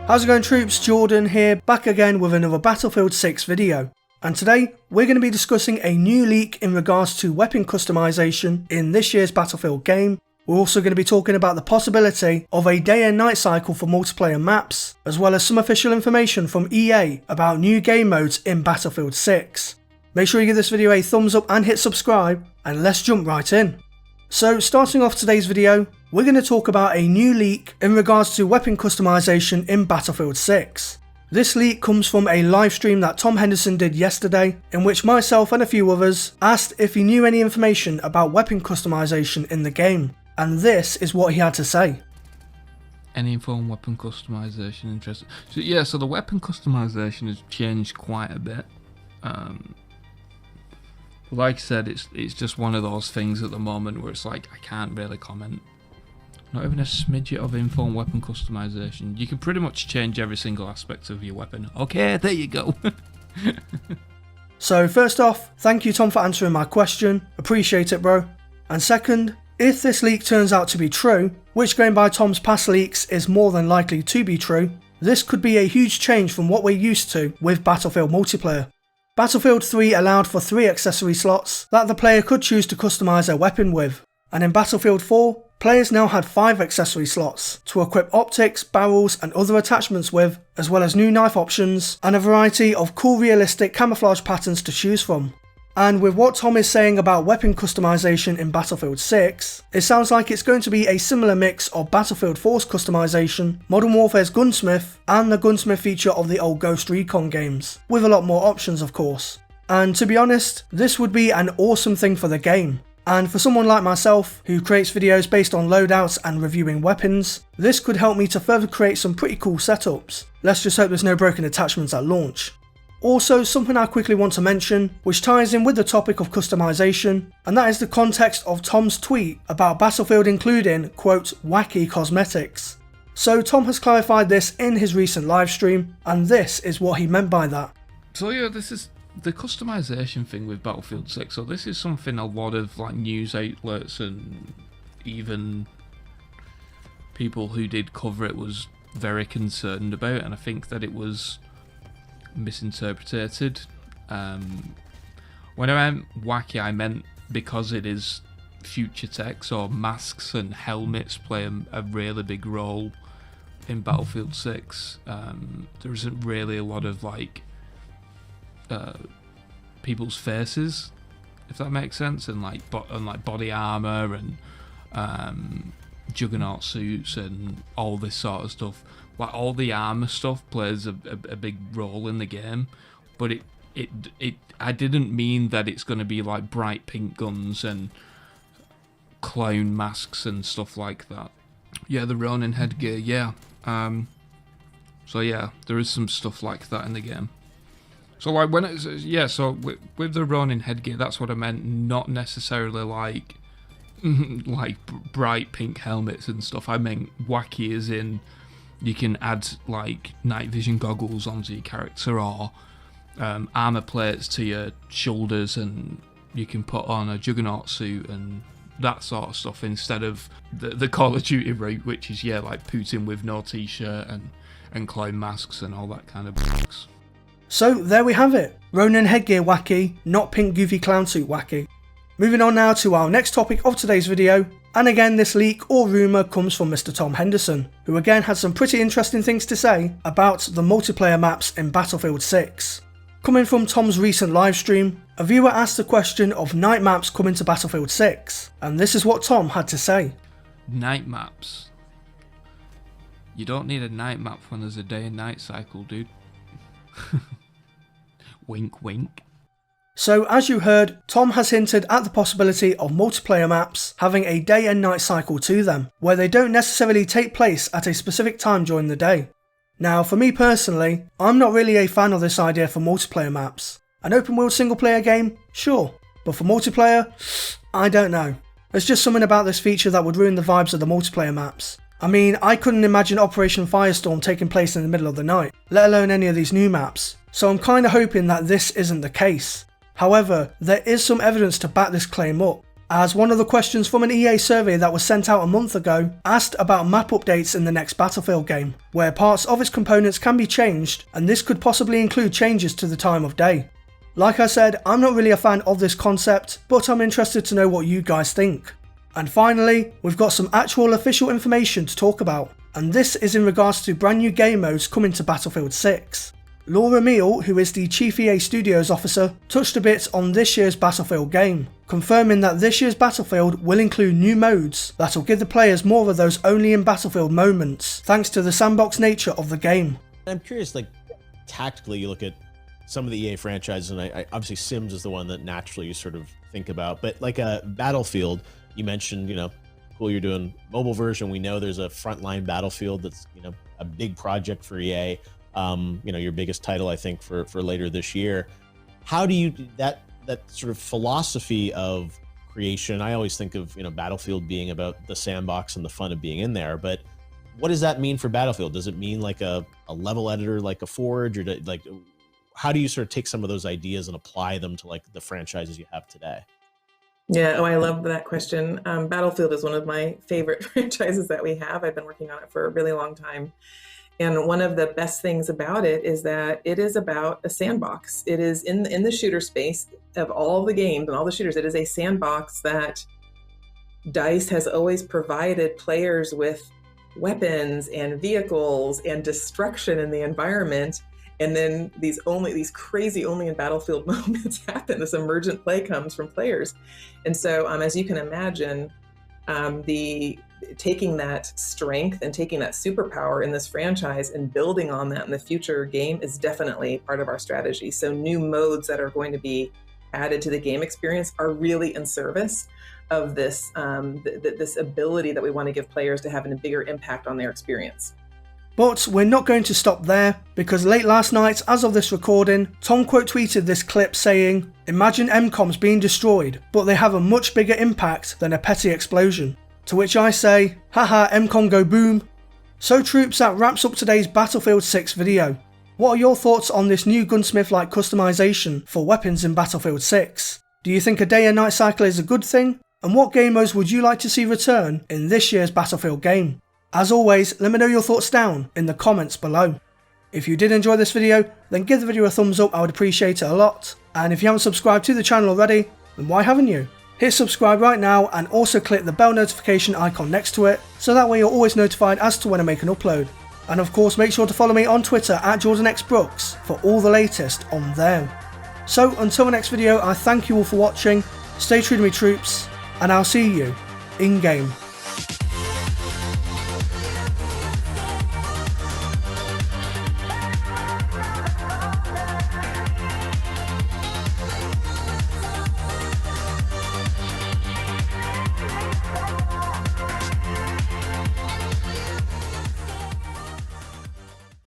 How's it going, troops? Jordan here, back again with another Battlefield 6 video. And today, we're going to be discussing a new leak in regards to weapon customization in this year's Battlefield game. We're also going to be talking about the possibility of a day and night cycle for multiplayer maps, as well as some official information from EA about new game modes in Battlefield 6. Make sure you give this video a thumbs up and hit subscribe, and let's jump right in. So starting off today's video, we're going to talk about a new leak in regards to weapon customization in Battlefield 6. This leak comes from a live stream that Tom Henderson did yesterday, in which myself and a few others asked if he knew any information about weapon customization in the game, and this is what he had to say. Any info on weapon customization? Interesting. So yeah, so the weapon customization has changed quite a bit. Like I said, it's just one of those things at the moment where it's like I can't really comment. Not even a smidget of info on weapon customization. You can pretty much change every single aspect of your weapon. Okay, there you go. So first off, thank you Tom for answering my question. Appreciate it, bro. And second, if this leak turns out to be true, which going by Tom's past leaks is more than likely to be true, this could be a huge change from what we're used to with Battlefield multiplayer. Battlefield 3 allowed for 3 accessory slots that the player could choose to customize their weapon with, and in Battlefield 4, players now had 5 accessory slots to equip optics, barrels and other attachments with, as well as new knife options and a variety of cool realistic camouflage patterns to choose from. And with what Tom is saying about weapon customization in Battlefield 6, it sounds like it's going to be a similar mix of Battlefield 4's customization, Modern Warfare's Gunsmith, and the Gunsmith feature of the old Ghost Recon games, with a lot more options of course. And to be honest, this would be an awesome thing for the game. And for someone like myself, who creates videos based on loadouts and reviewing weapons, this could help me to further create some pretty cool setups. Let's just hope there's no broken attachments at launch. Also, something I quickly want to mention, which ties in with the topic of customization, and that is the context of Tom's tweet about Battlefield including, quote, wacky cosmetics. So Tom has clarified this in his recent livestream, and this is what he meant by that. So yeah, this is the customization thing with Battlefield 6. So this is something a lot of like news outlets and even people who did cover it was very concerned about, and I think that it was misinterpreted. When I meant wacky, I meant because it is future tech, so masks and helmets play a really big role in Battlefield 6. There isn't really a lot of like people's faces, if that makes sense, and like body armor and juggernaut suits and all this sort of stuff. Like all the armor stuff plays a big role in the game, but I didn't mean that it's going to be like bright pink guns and clown masks and stuff like that. Yeah, the Ronin headgear, yeah. So yeah, there is some stuff like that in the game. So like when it's, yeah, so with the Ronin headgear, that's what I meant, not necessarily like bright pink helmets and stuff. I meant wacky as in you can add like night vision goggles onto your character, or armor plates to your shoulders, and you can put on a juggernaut suit and that sort of stuff, instead of the Call of Duty route, which is yeah like Putin with no t-shirt and clown masks and all that kind of box. So there we have it, Ronin headgear wacky, not pink goofy clown suit wacky. Moving on now to our next topic of today's video, and again this leak or rumour comes from Mr. Tom Henderson, who again had some pretty interesting things to say about the multiplayer maps in Battlefield 6. Coming from Tom's recent livestream, a viewer asked the question of night maps coming to Battlefield 6, and this is what Tom had to say. Night maps? You don't need a night map when there's a day and night cycle, dude. Wink wink. So as you heard, Tom has hinted at the possibility of multiplayer maps having a day and night cycle to them, where they don't necessarily take place at a specific time during the day. Now for me personally, I'm not really a fan of this idea for multiplayer maps. An open world single player game? Sure. But for multiplayer? I don't know. There's just something about this feature that would ruin the vibes of the multiplayer maps. I mean, I couldn't imagine Operation Firestorm taking place in the middle of the night, let alone any of these new maps. So I'm kinda hoping that this isn't the case. However, there is some evidence to back this claim up. as one of the questions from an EA survey that was sent out a month ago asked about map updates in the next Battlefield game, where parts of its components can be changed, and this could possibly include changes to the time of day. Like I said, I'm not really a fan of this concept, but I'm interested to know what you guys think. And finally, we've got some actual official information to talk about, and this is in regards to brand new game modes coming to Battlefield 6. Laura Meal, who is the Chief EA Studios officer, touched a bit on this year's Battlefield game, confirming that this year's Battlefield will include new modes that will give the players more of those only in Battlefield moments, thanks to the sandbox nature of the game. I'm curious, like, tactically you look at some of the EA franchises, and I obviously Sims is the one that naturally you sort of think about, but like a Battlefield, you mentioned, you know, cool, you're doing mobile version. We know there's a frontline Battlefield that's, you know, a big project for EA. You know, your biggest title, I think, for later this year. How do you, that sort of philosophy of creation? I always think of, you know, Battlefield being about the sandbox and the fun of being in there, but what does that mean for Battlefield? Does it mean like a level editor, like a Forge, or like, how do you sort of take some of those ideas and apply them to like the franchises you have today? Yeah, I love that question. Battlefield is one of my favorite franchises that we have. I've been working on it for a really long time. And one of the best things about it is that it is about a sandbox. It is in the shooter space of all the games and all the shooters. It is a sandbox that DICE has always provided players with weapons and vehicles and destruction in the environment. And then these crazy only in Battlefield moments happen. This emergent play comes from players. And so as you can imagine, taking that strength and taking that superpower in this franchise and building on that in the future game is definitely part of our strategy. So new modes that are going to be added to the game experience are really in service of this, this ability that we want to give players to have a bigger impact on their experience. But we're not going to stop there, because late last night, as of this recording, Tom quote tweeted this clip saying, "Imagine MCOMs being destroyed, but they have a much bigger impact than a petty explosion." To which I say, haha, MCOM go boom. So troops, that wraps up today's Battlefield 6 video. What are your thoughts on this new gunsmith-like customization for weapons in Battlefield 6? Do you think a day and night cycle is a good thing? And what game modes would you like to see return in this year's Battlefield game? As always, let me know your thoughts down in the comments below. If you did enjoy this video, then give the video a thumbs up, I would appreciate it a lot. And if you haven't subscribed to the channel already, then why haven't you? Hit subscribe right now and also click the bell notification icon next to it, so that way you're always notified as to when I make an upload. And of course make sure to follow me on Twitter at jordanxbrookes for all the latest on there. So until the next video, I thank you all for watching, stay true to me troops, and I'll see you in game.